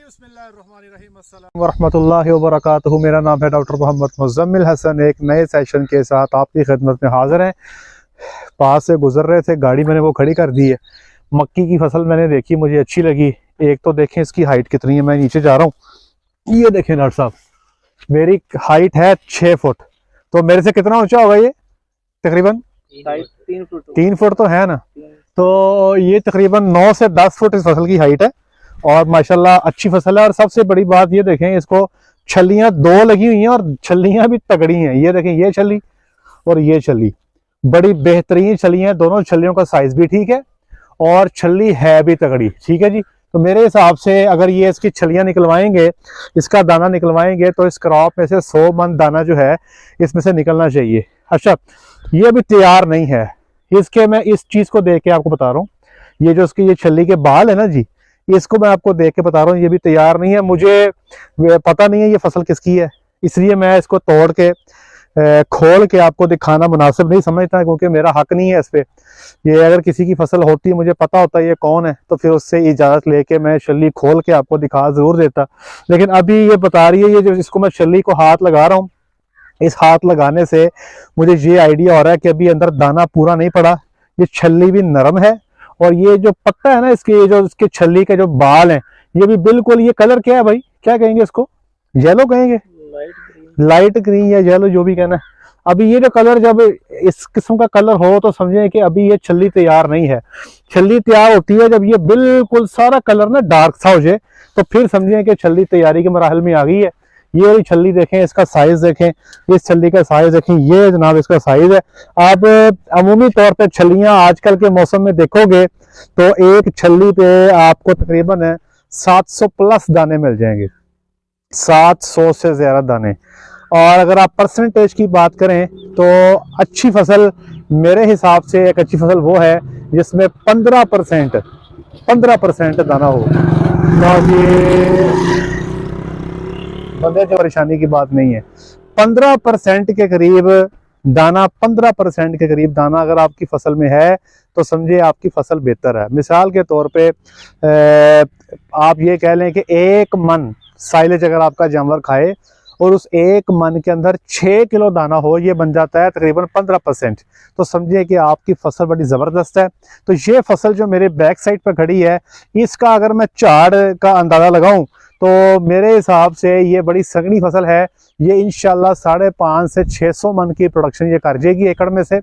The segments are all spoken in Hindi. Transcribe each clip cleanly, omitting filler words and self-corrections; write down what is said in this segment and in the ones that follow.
बिस्मिल्लाहिर्रहमानिर्रहीम वरहमतुल्लाहि वबरकातुहू। मेरा नाम है डॉक्टर मोहम्मद मुज़म्मिल हसन। एक नए सेशन के साथ आपकी खिदमत में हाजिर हैं। पास से गुजर रहे थे, गाड़ी मैंने वो खड़ी कर दी है। मक्की की फसल मैंने देखी, मुझे अच्छी लगी। एक तो देखें इसकी हाइट कितनी है। मैं नीचे जा रहा हूँ, ये देखें डॉक्टर साहब, मेरी हाइट है 6 फुट। तो मेरे से कितना ऊंचा होगा ये? तकरीबन 3 फुट तो है ना। तो ये तकरीबन 9 से 10 फुट इस फसल की हाइट है और माशाल्लाह अच्छी फसल है। और सबसे बड़ी बात ये देखें, इसको छल्लियां 2 लगी हुई हैं और छल्लियां भी तगड़ी हैं। ये देखें, ये छल्ली और ये छल्ली बड़ी बेहतरीन छल्लियां, दोनों छल्लियों का साइज भी ठीक है और छल्ली है भी तगड़ी। ठीक है जी। तो मेरे हिसाब से अगर ये इसकी छलियां निकलवाएंगे, इसका दाना निकलवाएंगे, तो इस क्रॉप में से 100 मन दाना जो है इसमें से निकलना चाहिए। अच्छा, ये अभी तैयार नहीं है। इसके मैं इस चीज को देख के आपको बता रहा हूँ, ये जो इसकी ये छल्ली के बाल है ना जी, इसको मैं आपको देख के बता रहा हूँ, ये भी तैयार नहीं है। मुझे पता नहीं है ये फसल किसकी है, इसलिए मैं इसको तोड़ के खोल के आपको दिखाना मुनासिब नहीं समझता, क्योंकि मेरा हक नहीं है इस पे। ये अगर किसी की फसल होती, मुझे पता होता ये कौन है, तो फिर उससे इजाजत लेके मैं छल्ली खोल के आपको दिखा जरूर देता। लेकिन अभी ये बता रही है, ये जो इसको मैं छल्ली को हाथ लगा रहा हूँ, इस हाथ लगाने से मुझे ये आइडिया हो रहा है कि अभी अंदर दाना पूरा नहीं पड़ा। ये छल्ली भी नरम है और ये जो पत्ता है ना इसके, जो इसके छल्ली के जो बाल हैं, ये भी बिल्कुल, ये कलर क्या है भाई, क्या कहेंगे इसको? येलो कहेंगे, लाइट ग्रीन या येलो, जो भी कहना है। अभी ये जो कलर, जब इस किस्म का कलर हो तो समझे कि अभी ये छल्ली तैयार नहीं है। छल्ली तैयार होती है जब ये बिल्कुल सारा कलर ना डार्क सा हो जाए, तो फिर समझे कि छल्ली तैयारी के मराहल में आ गई है। ये वाली छल्ली देखें, इसका साइज देखें, इस छल्ली का साइज देखें, ये जनाब इसका साइज है। आप अमूमी तौर पे छल्लियां आजकल के मौसम में देखोगे तो एक छल्ली पे आपको तकरीबन 700 प्लस दाने मिल जाएंगे, 700 से ज्यादा दाने। और अगर आप परसेंटेज की बात करें तो अच्छी फसल मेरे हिसाब से, एक अच्छी फसल वो है जिसमें 15% दाना हो। बंदे जो परेशानी की बात नहीं है, 15% के करीब दाना, 15% के करीब दाना अगर आपकी फसल में है तो समझे आपकी फसल बेहतर है। मिसाल के तौर पे आप ये कह लें कि 1 मन साइलेज अगर आपका जानवर खाए और उस 1 मन के अंदर 6 किलो दाना हो, ये बन जाता है तकरीबन 15%। तो समझिए कि आपकी फसल बड़ी ज़बरदस्त है। तो ये फसल जो मेरे बैक साइड पर खड़ी है, इसका अगर मैं झाड़ का अंदाज़ा लगाऊं तो मेरे हिसाब से ये बड़ी सगनी फसल है। ये इंशाल्लाह 550 से 600 मन की प्रोडक्शन ये कर जाएगी एकड़ में से,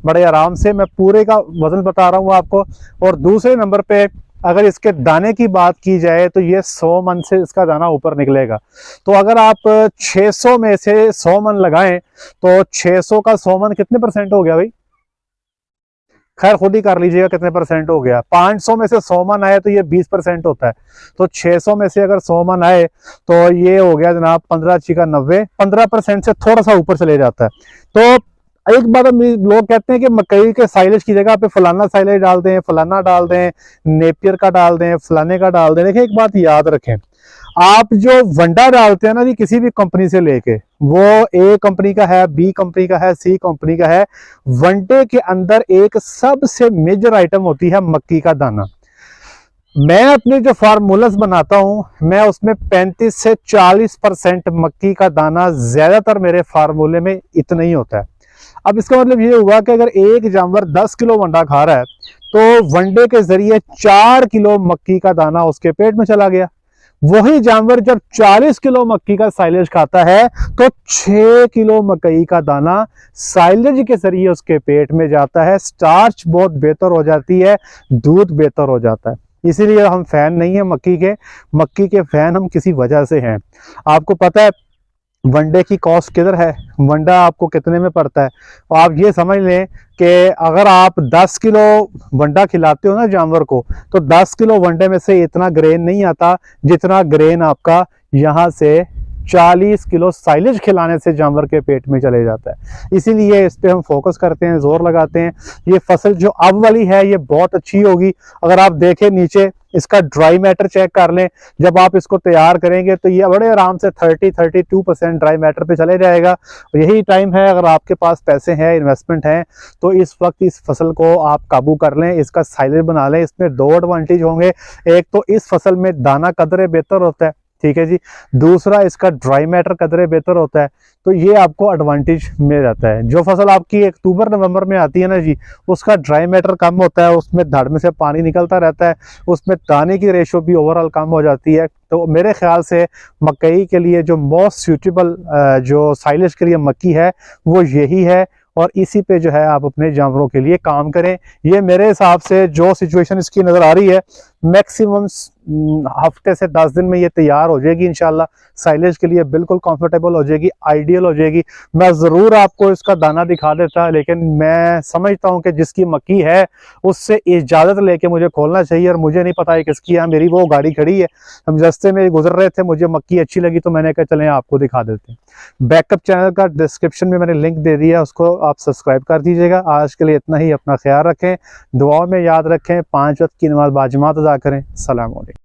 बड़े आराम से। मैं पूरे का वजन बता रहा हूँ आपको। और दूसरे नंबर पे अगर इसके दाने की बात की जाए तो ये 100 मन से इसका दाना ऊपर निकलेगा। तो अगर आप 600 में से 100 मन लगाएं तो 600 का 100 मन कितने परसेंट हो गया भाई? खैर खुद ही कर लीजिएगा कितने परसेंट हो गया। 500 में से 100 मन आए तो ये 20% होता है। तो 600 में से अगर 100 मन आए तो ये हो गया जनाब 15 × 90, 15% से थोड़ा सा ऊपर चले जाता है। तो एक बात लोग कहते हैं कि मकई के साइलेज की जगह पे फलाना साइलेज डाल दें, फलाना डाल दें, नेपियर का डाल दें, फलाने का डाल दें। देखिए एक बात याद रखें, आप जो वंडा डालते हैं ना जी, किसी भी कंपनी से लेके, वो ए कंपनी का है, बी कंपनी का है, सी कंपनी का है, वंडे के अंदर एक सबसे मेजर आइटम होती है मक्की का दाना। मैं अपने जो फार्मूलास बनाता हूं, मैं उसमें 35 से 40% मक्की का दाना ज्यादातर मेरे फार्मूले में इतना ही होता है। अब इसका मतलब ये हुआ कि अगर एक जानवर 10 किलो वंडा खा रहा है तो वंडे के जरिए 4 किलो मक्की का दाना उसके पेट में चला गया। वही जानवर जब 40 किलो मक्की का साइलेज खाता है तो 6 किलो मकई का दाना साइलेज के जरिए उसके पेट में जाता है। स्टार्च बहुत बेहतर हो जाती है, दूध बेहतर हो जाता है। इसीलिए हम फैन नहीं है मक्की के फैन हम किसी वजह से हैं। आपको पता है वनडे की कॉस्ट किधर है, वनडा आपको कितने में पड़ता है? तो आप ये समझ लें कि अगर आप 10 किलो वनडा खिलाते हो ना जानवर को, तो 10 किलो वनडे में से इतना ग्रेन नहीं आता जितना ग्रेन आपका यहाँ से 40 किलो साइलेज खिलाने से जानवर के पेट में चले जाता है। इसीलिए इस पे हम फोकस करते हैं, जोर लगाते हैं। ये फसल जो अब वाली है ये बहुत अच्छी होगी। अगर आप देखें नीचे इसका ड्राई मैटर चेक कर लें। जब आप इसको तैयार करेंगे तो ये बड़े आराम से 30-32% ड्राई मैटर पे चले जाएगा। यही टाइम है, अगर आपके पास पैसे हैं, इन्वेस्टमेंट है, तो इस वक्त इस फसल को आप काबू कर लें, इसका साइलेज बना लें। इसमें दो एडवांटेज होंगे, एक तो इस फसल में दाना कदरे बेहतर होता है, ठीक है जी, दूसरा इसका ड्राई मैटर कदरे बेहतर होता है। तो ये आपको एडवांटेज मिल जाता है। जो फसल आपकी अक्टूबर नवंबर में आती है ना जी, उसका ड्राई मैटर कम होता है, उसमें धड़ में से पानी निकलता रहता है, उसमें दाने की रेशो भी ओवरऑल कम हो जाती है। तो मेरे ख्याल से मकई के लिए जो मोस्ट सूटेबल जो साइलेज के लिए मक्की है वो यही है, और इसी पे जो है आप अपने जानवरों के लिए काम करें। ये मेरे हिसाब से जो सिचुएशन इसकी नज़र आ रही है, मैक्सिमम हफ्ते से 10 दिन में ये तैयार हो जाएगी इंशाल्लाह। साइलेज के लिए बिल्कुल कंफर्टेबल हो जाएगी, आइडियल हो जाएगी। मैं ज़रूर आपको इसका दाना दिखा देता, लेकिन मैं समझता हूँ कि जिसकी मक्की है उससे इजाज़त लेके मुझे खोलना चाहिए, और मुझे नहीं पता है किसकी है। मेरी वो गाड़ी खड़ी है, हम रास्ते में गुजर रहे थे, मुझे मक्की अच्छी लगी तो मैंने कहा चलें आपको दिखा देते हैं। बैकअप चैनल का डिस्क्रिप्शन में मैंने लिंक दे दिया, उसको आप सब्सक्राइब कर दीजिएगा। आज के लिए इतना ही, अपना ख्याल रखें, दुआओं में याद रखें, 5 वक्त की नमाज बाजमात अदा करें। सलाम अलैकुम।